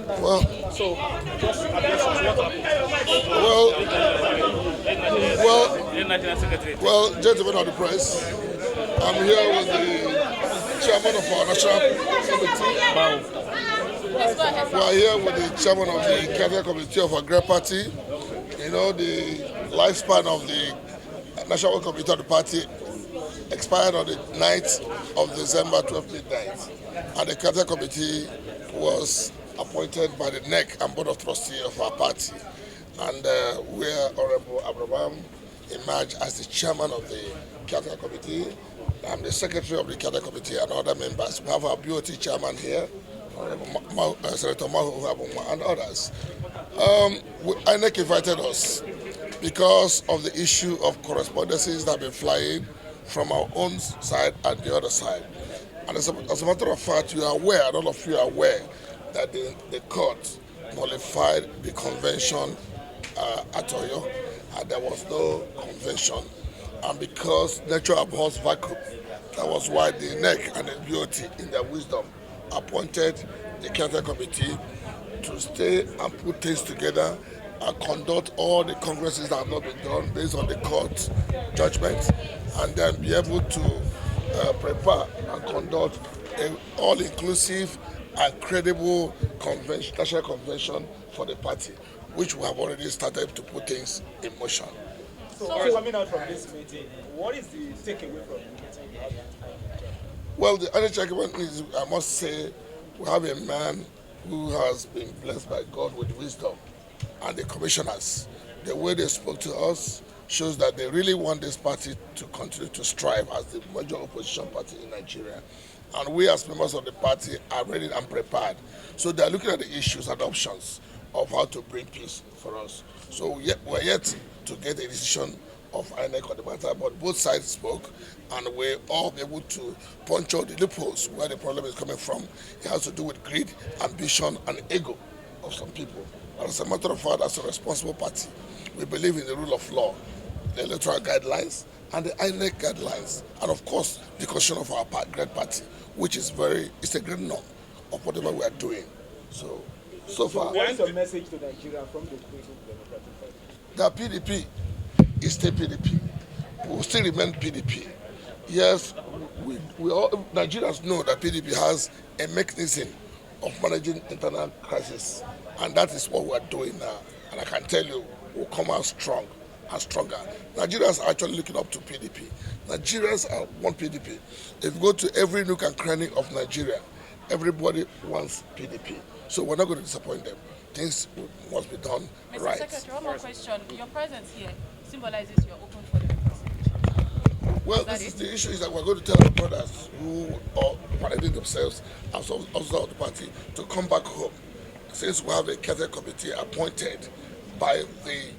Well, So, just address what happened. Well, gentlemen of the press, I'm here with the chairman of our national committee. We are here with the chairman of the cabinet committee of our great party. You know, the lifespan of the national committee of the party expired on the 9th of December 12 midnight, and the cabinet committee was appointed by the NEC and board of trustees of our party. And where Honorable Abraham emerged as the chairman of the cabinet committee. I'm the secretary of the cabinet committee and other members. We have our BOT chairman here, Senator Mahu and others. INEC invited us because of the issue of correspondences that have been flying from our own side and the other side. And as a matter of fact, you are aware, and all of you are aware, that the court nullified the convention at Oyo, and there was no convention. And because nature abhors vacuum, that was why the NEC and the BOT, in their wisdom, appointed the cabinet committee to stay and put things together and conduct all the congresses that have not been done based on the court judgment, and then be able to prepare and conduct an all-inclusive and credible national convention for the party, which we have already started to put things in motion. So coming out from this meeting, what is the takeaway from the meeting you have? Well, the other argument is, I must say, we have a man who has been blessed by God with wisdom, and the commissioners, the way they spoke to us shows that they really want this party to continue to strive as the major opposition party in Nigeria. And we as members of the party are ready and prepared. So they're looking at the issues and options of how to bring peace for us. So we're yet to get a decision of INEC on the matter, but both sides spoke, and we're all able to punch out the loopholes where the problem is coming from. It has to do with greed, ambition, and ego of some people. And as a matter of fact, as a responsible party, we believe in the rule of law, the electoral guidelines, and the INEC guidelines, and of course, the constitution of our great party, which is it's a great norm of whatever we are doing. So far. What is your message to Nigeria from the People's Democratic Party? The PDP is still PDP. We will still remain PDP. Yes, we all Nigerians know that PDP has a mechanism of managing internal crisis, and that is what we are doing now. And I can tell you, we'll come out strong and stronger. Nigerians are actually looking up to PDP. Nigerians want PDP. If you go to every nook and cranny of Nigeria, everybody wants PDP. So we're not going to disappoint them. Things must be done right. Mr. Secretary, one more question. Your presence here symbolizes you're open for democracy. Well, is the issue is that we're going to tell our brothers who are parading themselves as officers of the party to come back home. Since we have a cabinet committee appointed by the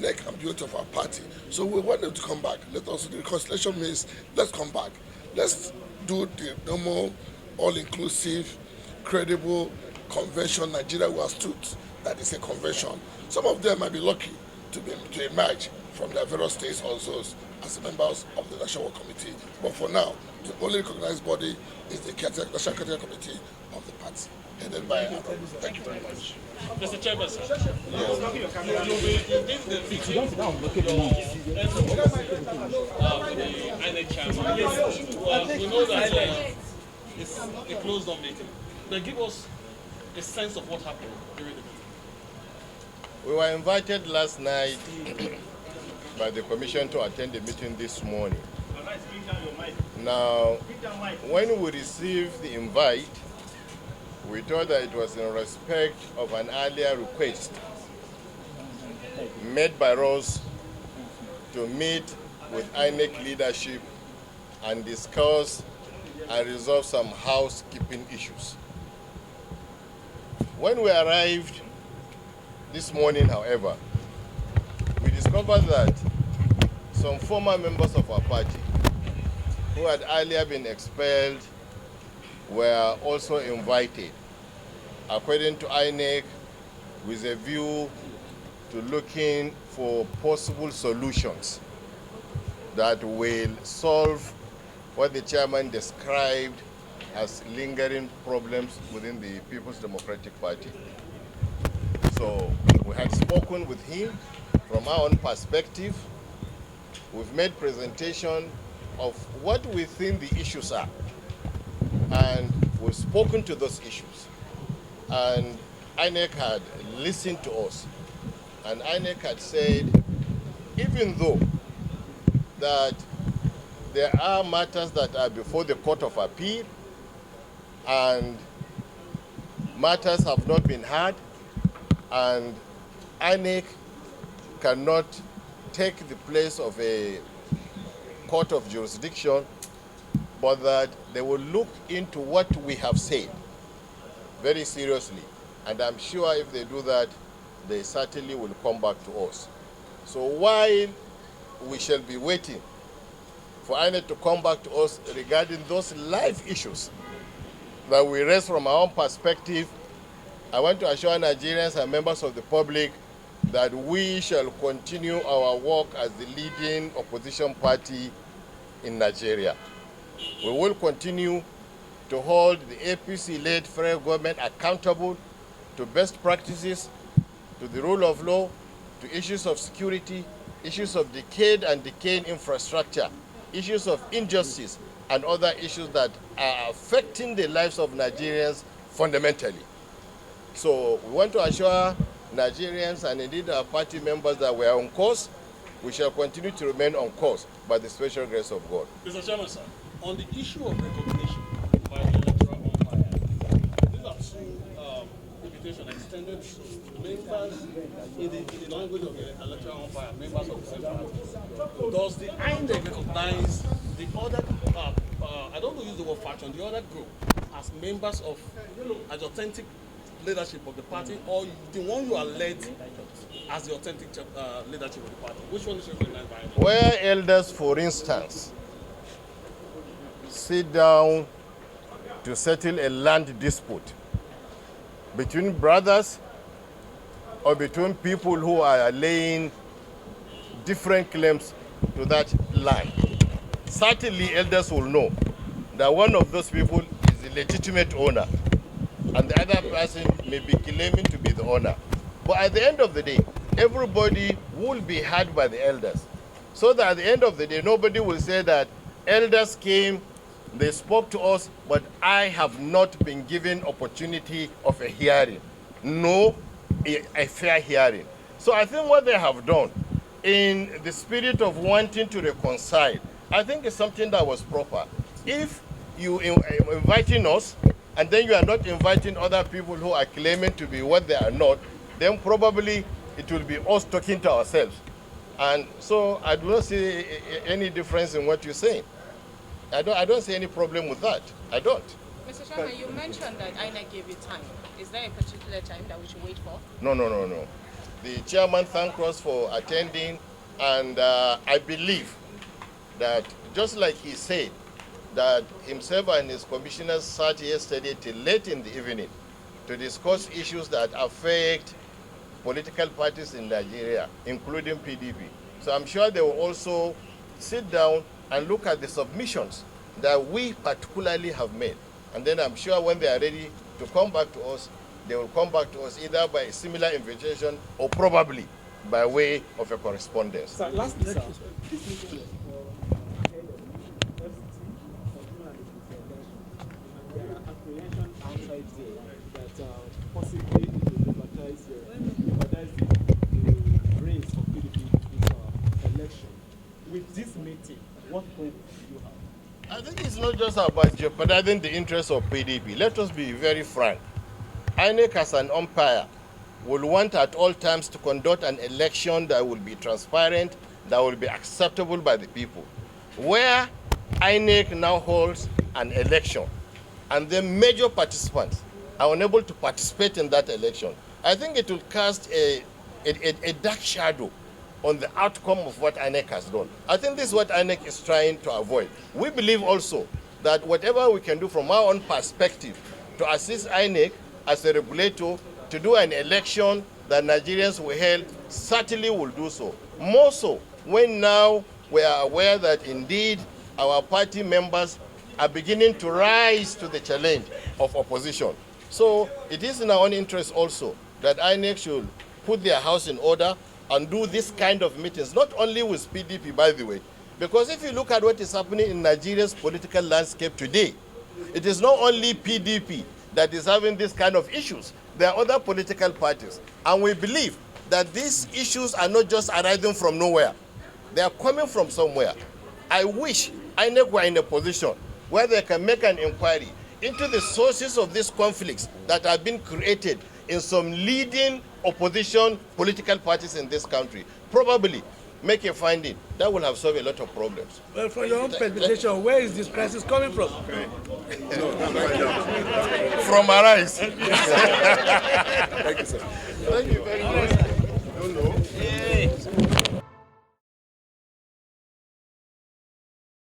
NEC and BOT of our party. So we want them to come back. The reconciliation means let's come back. Let's do the normal, all-inclusive, credible convention Nigeria was stood. That is a convention. Some of them might be lucky to emerge from their various states also as members of the National Committee. But for now, the only recognized body is the National Cabinet Committee of the party, headed by Thank you very much. Mr. Chairman, sir. You give the meeting the INEC chairman. We know that it's a closed-door meeting. But give us a sense of what happened during the meeting. We were invited last night by the commission to attend the meeting this morning. Now, when we received the invite, we thought that it was in respect of an earlier request made by us to meet with INEC leadership and discuss and resolve some housekeeping issues. When we arrived this morning, however, we discovered that some former members of our party who had earlier been expelled were also invited, according to INEC, with a view to looking for possible solutions that will solve what the chairman described as lingering problems within the People's Democratic Party. So we had spoken with him from our own perspective. We've made presentation of what we think the issues are. And we've spoken to those issues. And INEC had listened to us. And INEC had said, even though that there are matters that are before the Court of Appeal and matters have not been heard, and INEC cannot take the place of a court of jurisdiction, but that they will look into what we have said very seriously. And I'm sure if they do that, they certainly will come back to us. So while we shall be waiting for INEC to come back to us regarding those live issues that we raise from our own perspective, I want to assure Nigerians and members of the public that we shall continue our work as the leading opposition party in Nigeria. We will continue to hold the APC-led federal government accountable to best practices, to the rule of law, to issues of security, issues of decayed and decaying infrastructure, issues of injustice, and other issues that are affecting the lives of Nigerians fundamentally. So we want to assure Nigerians and indeed our party members that we are on course. We shall continue to remain on course by the special grace of God. Mr. Chairman, sir, on the issue of recognition by the electoral umpire, these are two invitations extended to members in the language of the electoral umpire, members of the same party. Does the INEC recognize the other, I don't want to use the word faction, the other group as members of, as authentic leadership of the party, or the one you are led as the authentic leadership of the party? Which one is recognized by INEC? Where elders, for instance, sit down to settle a land dispute between brothers or between people who are laying different claims to that land, certainly elders will know that one of those people is the legitimate owner and the other person may be claiming to be the owner. But at the end of the day, everybody will be heard by the elders. So that at the end of the day, nobody will say that elders came, they spoke to us, but I have not been given opportunity of a hearing. No, a fair hearing. So I think what they have done, in the spirit of wanting to reconcile, I think it's something that was proper. If you inviting us, and then you are not inviting other people who are claiming to be what they are not, then probably it will be us talking to ourselves. And so I do not see any difference in what you're saying. I don't see any problem with that. I don't. Mr. Chairman, you mentioned that INEC gave you time. Is there a particular time that we should wait for? No. The chairman thanked us for attending, and I believe that just like he said, that himself and his commissioners sat yesterday till late in the evening to discuss issues that affect political parties in Nigeria, including PDP. So I'm sure they will also sit down and look at the submissions that we particularly have made. And then I'm sure when they are ready to come back to us, they will come back to us either by a similar invitation or probably by way of a correspondence. Sir, lastly, sir, there are apprehensions outside there that possibly it will jeopardize the reins of PDP in this election. With this meeting, what hope do you have? I think it's not just about jeopardizing the interests of PDP. Let us be very frank. INEC as an umpire will want at all times to conduct an election that will be transparent, that will be acceptable by the people. Where INEC now holds an election and the major participants are unable to participate in that election, I think it will cast a dark shadow on the outcome of what INEC has done. I think this is what INEC is trying to avoid. We believe also that whatever we can do from our own perspective to assist INEC as a regulator to do an election that Nigerians will held, certainly will do so. More so when now we are aware that indeed our party members are beginning to rise to the challenge of opposition. So it is in our own interest also that INEC should put their house in order and do this kind of meetings, not only with PDP, by the way, because if you look at what is happening in Nigeria's political landscape today, it is not only PDP that is having this kind of issues. There are other political parties, and we believe that these issues are not just arising from nowhere. They are coming from somewhere. I wish INEC were in a position where they can make an inquiry into the sources of these conflicts that have been created in some leading opposition political parties in this country. Probably make a finding that will have solved a lot of problems. Well, from your own perception, where is this crisis coming from? From Arise. Thank you, sir. Thank you very much. I don't know.